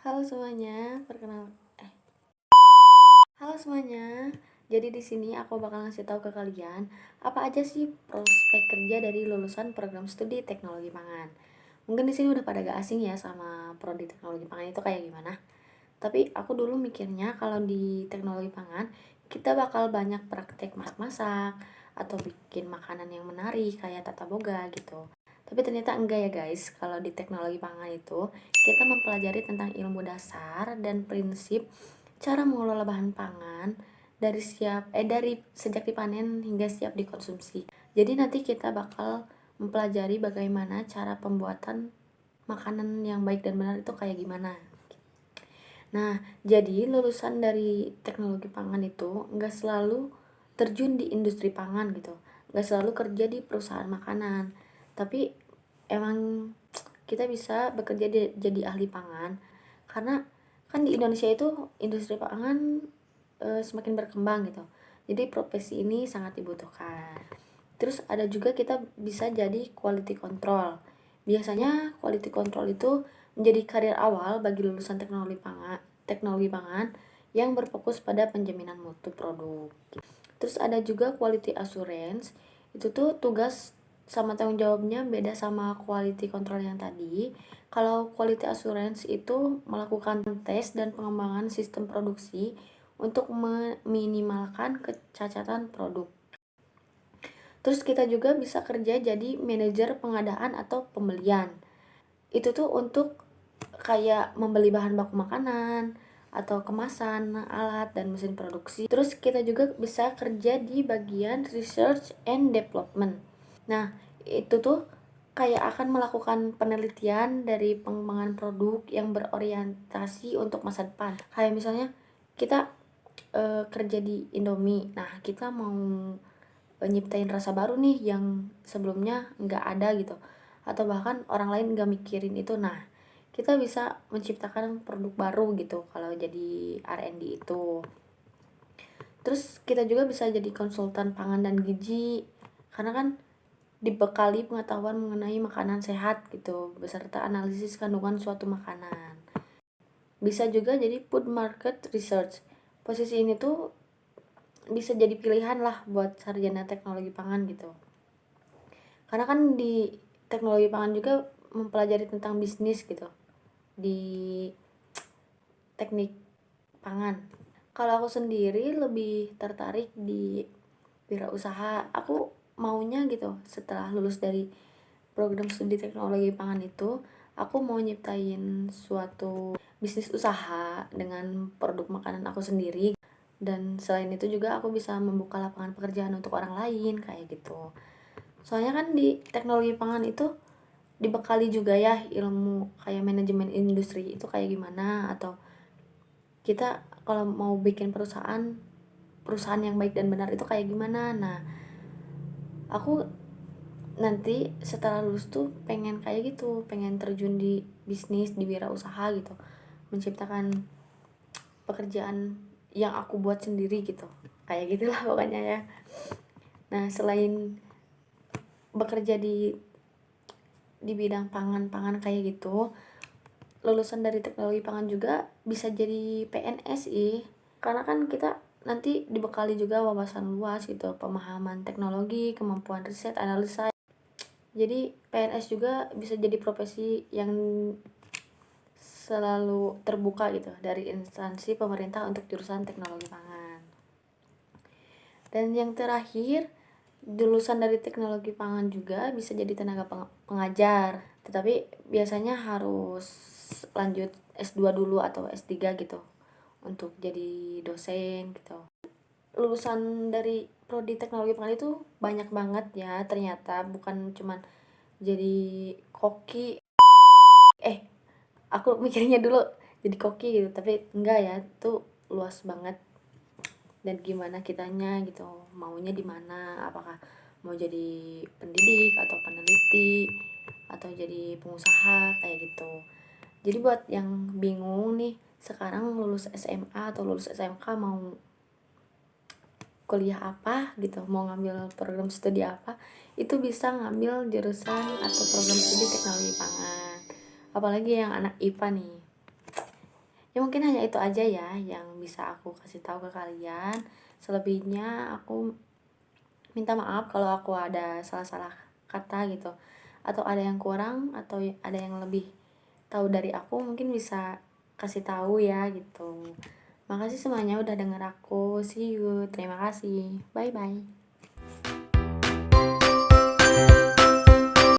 Halo semuanya, Halo semuanya. Jadi di sini aku bakal ngasih tahu ke kalian apa aja sih prospek kerja dari lulusan program studi teknologi pangan. Mungkin di sini udah pada gak asing ya sama prodi teknologi pangan itu kayak gimana. Tapi aku dulu mikirnya kalau di teknologi pangan kita bakal banyak praktek masak-masak atau bikin makanan yang menarik kayak tata boga gitu. Tapi ternyata enggak ya guys, kalau di teknologi pangan itu kita mempelajari tentang ilmu dasar dan prinsip cara mengelola bahan pangan dari sejak dipanen hingga siap dikonsumsi. Jadi nanti kita bakal mempelajari bagaimana cara pembuatan makanan yang baik dan benar itu kayak gimana. Nah, jadi lulusan dari teknologi pangan itu nggak selalu terjun di industri pangan gitu, nggak selalu kerja di perusahaan makanan, tapi emang kita bisa bekerja jadi ahli pangan, karena kan di Indonesia itu industri pangan semakin berkembang gitu, jadi profesi ini sangat dibutuhkan. Terus ada juga kita bisa jadi quality control. Biasanya quality control itu menjadi karir awal bagi lulusan teknologi pangan yang berfokus pada penjaminan mutu produk. Terus ada juga quality assurance. Itu tuh tugas sama tanggung jawabnya beda sama quality control yang tadi. Kalau quality assurance itu melakukan tes dan pengembangan sistem produksi untuk meminimalkan kecacatan produk. Terus kita juga bisa kerja jadi manajer pengadaan atau pembelian. Itu tuh untuk kayak membeli bahan baku makanan atau kemasan, alat dan mesin produksi. Terus kita juga bisa kerja di bagian research and development. Nah, itu tuh kayak akan melakukan penelitian dari pengembangan produk yang berorientasi untuk masa depan. Kayak misalnya kita kerja di Indomie. Nah, kita mau nyiptain rasa baru nih yang sebelumnya nggak ada gitu, atau bahkan orang lain nggak mikirin itu. Nah, kita bisa menciptakan produk baru gitu kalau jadi R&D itu. Terus kita juga bisa jadi konsultan pangan dan gizi, karena kan dibekali pengetahuan mengenai makanan sehat gitu beserta analisis kandungan suatu makanan. Bisa juga jadi food market research. Posisi ini tuh bisa jadi pilihan lah buat sarjana teknologi pangan gitu, karena kan di teknologi pangan juga mempelajari tentang bisnis gitu di teknik pangan. Kalau aku sendiri lebih tertarik di wirausaha. Aku maunya gitu setelah lulus dari program studi teknologi pangan itu, aku mau nyiptain suatu bisnis usaha dengan produk makanan aku sendiri, dan selain itu juga aku bisa membuka lapangan pekerjaan untuk orang lain kayak gitu. Soalnya kan di teknologi pangan itu dibekali juga ya ilmu kayak manajemen industri itu kayak gimana, atau kita kalau mau bikin perusahaan yang baik dan benar itu kayak gimana. Nah, aku nanti setelah lulus tuh pengen kayak gitu, pengen terjun di bisnis, di wirausaha gitu, menciptakan pekerjaan yang aku buat sendiri gitu, kayak gitulah pokoknya ya. Nah, selain bekerja di bidang pangan kayak gitu, lulusan dari teknologi pangan juga bisa jadi PNS sih, karena kan kita nanti dibekali juga wawasan luas gitu, pemahaman teknologi, kemampuan riset, analisa. Jadi PNS juga bisa jadi profesi yang selalu terbuka gitu dari instansi pemerintah untuk jurusan teknologi pangan. Dan yang terakhir, lulusan dari teknologi pangan juga bisa jadi tenaga pengajar, tetapi biasanya harus lanjut S2 dulu atau S3 gitu untuk jadi dosen gitu. Lulusan dari prodi teknologi pangan itu banyak banget ya, ternyata bukan cuman jadi koki. Aku mikirnya dulu jadi koki gitu, tapi enggak ya, itu luas banget. Dan gimana kitanya gitu, maunya di mana, apakah mau jadi pendidik atau peneliti atau jadi pengusaha kayak gitu. Jadi buat yang bingung nih, sekarang lulus SMA atau lulus SMK mau kuliah apa gitu, mau ngambil program studi apa, itu bisa ngambil jurusan atau program studi teknologi pangan. Apalagi yang anak IPA nih. Ya mungkin hanya itu aja ya yang bisa aku kasih tahu ke kalian. Selebihnya aku minta maaf kalau aku ada salah-salah kata gitu. Atau ada yang kurang atau ada yang lebih tahu dari aku, mungkin bisa kasih tahu ya gitu. Makasih semuanya udah denger aku. See you. Terima kasih. Bye bye.